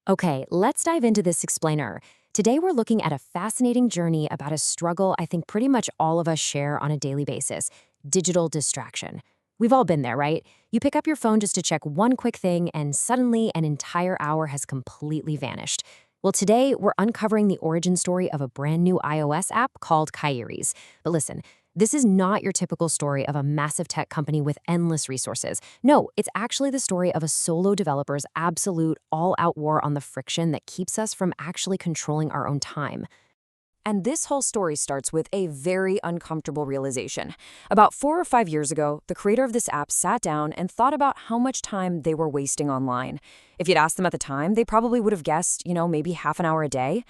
Okay, let's dive into this explainer. Today, we're looking at a fascinating journey about a struggle I think pretty much all of us share on a daily basis: digital distraction. We've all been there, right? You pick up your phone just to check one quick thing, and suddenly an entire hour has completely vanished. Well, today, we're uncovering the origin story of a brand new iOS app called Kairis. But listen, this is not your typical story of a massive tech company with endless resources. No, it's actually the story of a solo developer's absolute all-out war on the friction that keeps us from actually controlling our own time. And this whole story starts with a very uncomfortable realization. About 4 or 5 years ago, the creator of this app sat down and thought about how much time they were wasting online. If you'd asked them at the time, they probably would have guessed, maybe half an hour a day.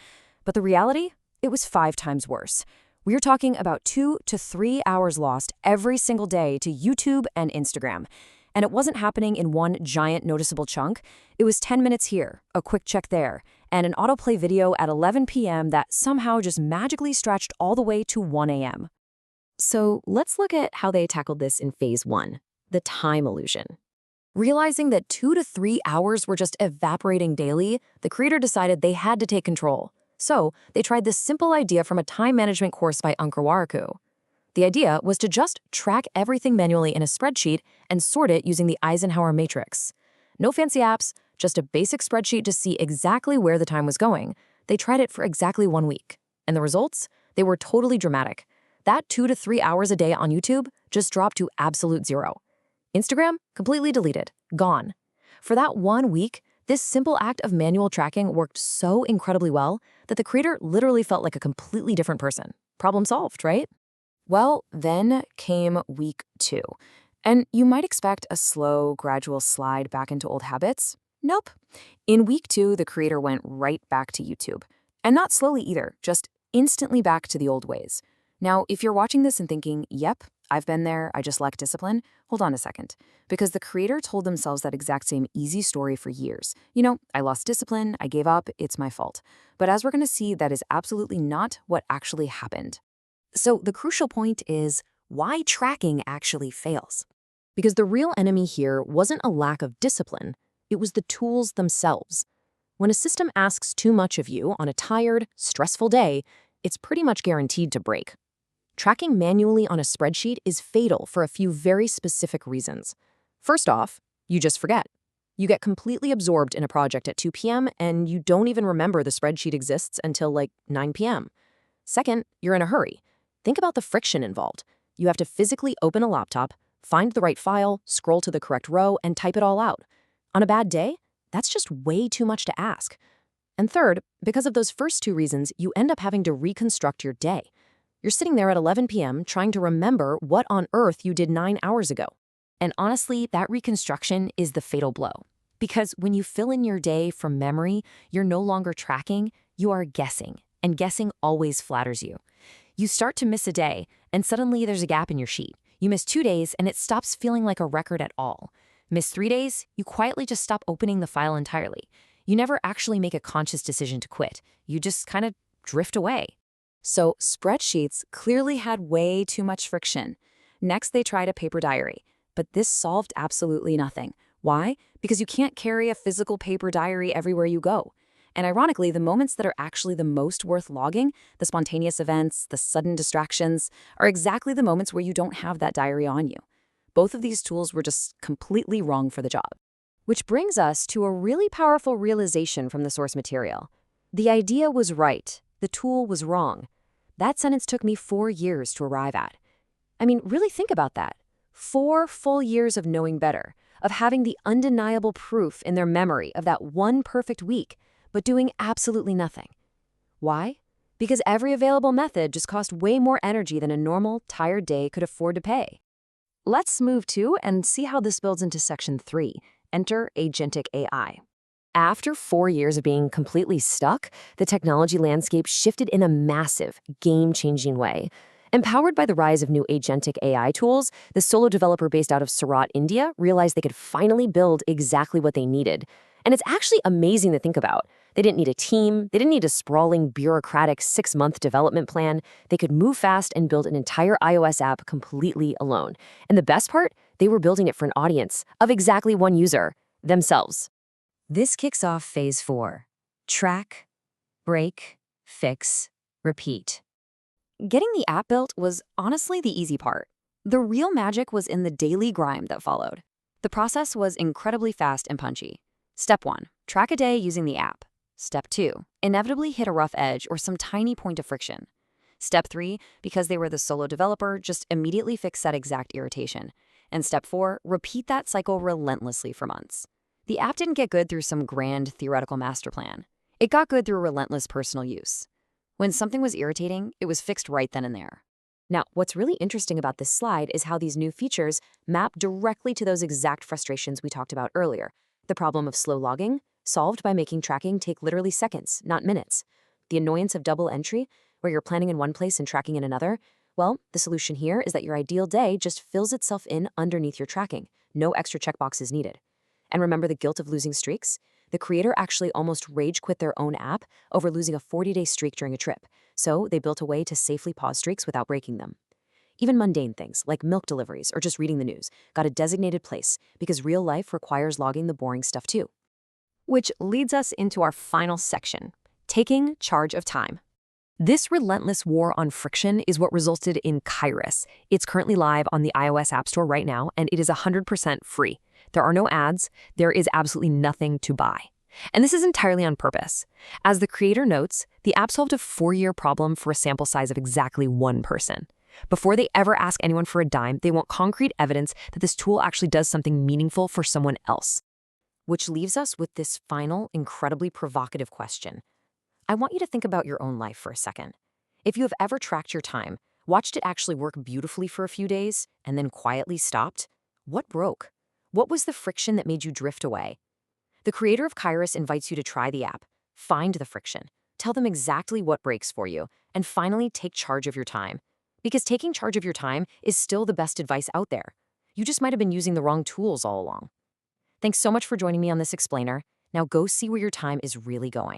But the reality? It was 5 times worse. We are talking about 2 to 3 hours lost every single day to YouTube and Instagram. And it wasn't happening in one giant noticeable chunk. It was 10 minutes here, a quick check there, and an autoplay video at 11 p.m. that somehow just magically stretched all the way to 1 a.m. So let's look at how they tackled this in phase one, the time illusion. Realizing that 2 to 3 hours were just evaporating daily, the creator decided they had to take control. So they tried this simple idea from a time management course by Ankarawaku. The idea was to just track everything manually in a spreadsheet and sort it using the Eisenhower matrix. No fancy apps, just a basic spreadsheet to see exactly where the time was going. They tried it for exactly 1 week. And the results? They were totally dramatic. That 2 to 3 hours a day on YouTube just dropped to absolute zero. Instagram? Completely deleted. Gone. For that 1 week, this simple act of manual tracking worked so incredibly well that the creator literally felt like a completely different person. Problem solved, right? Well, then came week 2. And you might expect a slow, gradual slide back into old habits. Nope. In week 2, the creator went right back to YouTube. And not slowly either, just instantly back to the old ways. Now, if you're watching this and thinking, yep, I've been there, I just lack discipline, hold on a second. Because the creator told themselves that exact same easy story for years. I lost discipline, I gave up, it's my fault. But as we're going to see, that is absolutely not what actually happened. So the crucial point is why tracking actually fails. Because the real enemy here wasn't a lack of discipline, it was the tools themselves. When a system asks too much of you on a tired, stressful day, it's pretty much guaranteed to break. Tracking manually on a spreadsheet is fatal for a few very specific reasons. First off, you just forget. You get completely absorbed in a project at 2 p.m. and you don't even remember the spreadsheet exists until like 9 p.m. Second, you're in a hurry. Think about the friction involved. You have to physically open a laptop, find the right file, scroll to the correct row, and type it all out. On a bad day, that's just way too much to ask. And third, because of those first two reasons, you end up having to reconstruct your day. You're sitting there at 11 p.m. trying to remember what on earth you did 9 hours ago. And honestly, that reconstruction is the fatal blow. Because when you fill in your day from memory, you're no longer tracking, you are guessing. And guessing always flatters you. You start to miss a day, and suddenly there's a gap in your sheet. You miss 2 days, and it stops feeling like a record at all. Miss 3 days, you quietly just stop opening the file entirely. You never actually make a conscious decision to quit. You just kind of drift away. So spreadsheets clearly had way too much friction. Next, they tried a paper diary. But this solved absolutely nothing. Why? Because you can't carry a physical paper diary everywhere you go. And ironically, the moments that are actually the most worth logging, the spontaneous events, the sudden distractions, are exactly the moments where you don't have that diary on you. Both of these tools were just completely wrong for the job. Which brings us to a really powerful realization from the source material. The idea was right. The tool was wrong. That sentence took me 4 years to arrive at. I mean, really think about that. 4 full years of knowing better, of having the undeniable proof in their memory of that one perfect week, but doing absolutely nothing. Why? Because every available method just cost way more energy than a normal, tired day could afford to pay. Let's move to and see how this builds into section 3, enter agentic AI. After 4 years of being completely stuck, the technology landscape shifted in a massive, game-changing way. Empowered by the rise of new agentic AI tools, the solo developer based out of Surat, India, realized they could finally build exactly what they needed. And it's actually amazing to think about. They didn't need a team. They didn't need a sprawling, bureaucratic 6-month development plan. They could move fast and build an entire iOS app completely alone. And the best part, they were building it for an audience of exactly one user, themselves. This kicks off phase 4, Track, break, fix, repeat. Getting the app built was honestly the easy part. The real magic was in the daily grind that followed. The process was incredibly fast and punchy. Step 1, track a day using the app. Step 2, inevitably hit a rough edge or some tiny point of friction. Step 3, because they were the solo developer, just immediately fix that exact irritation. And step 4, repeat that cycle relentlessly for months. The app didn't get good through some grand theoretical master plan. It got good through relentless personal use. When something was irritating, it was fixed right then and there. Now, what's really interesting about this slide is how these new features map directly to those exact frustrations we talked about earlier. The problem of slow logging, solved by making tracking take literally seconds, not minutes. The annoyance of double entry, where you're planning in one place and tracking in another. Well, the solution here is that your ideal day just fills itself in underneath your tracking. No extra checkboxes needed. And remember the guilt of losing streaks? The creator actually almost rage quit their own app over losing a 40-day streak during a trip, so they built a way to safely pause streaks without breaking them. Even mundane things, like milk deliveries or just reading the news, got a designated place because real life requires logging the boring stuff too. Which leads us into our final section, taking charge of time. This relentless war on friction is what resulted in Kairis. It's currently live on the iOS App Store right now, and it is 100% free. There are no ads. There is absolutely nothing to buy. And this is entirely on purpose. As the creator notes, the app solved a 4-year problem for a sample size of exactly 1 person. Before they ever ask anyone for a dime, they want concrete evidence that this tool actually does something meaningful for someone else. Which leaves us with this final, incredibly provocative question. I want you to think about your own life for a second. If you have ever tracked your time, watched it actually work beautifully for a few days, and then quietly stopped, what broke? What was the friction that made you drift away? The creator of Kairis invites you to try the app, find the friction, tell them exactly what breaks for you, and finally take charge of your time. Because taking charge of your time is still the best advice out there. You just might have been using the wrong tools all along. Thanks so much for joining me on this explainer. Now go see where your time is really going.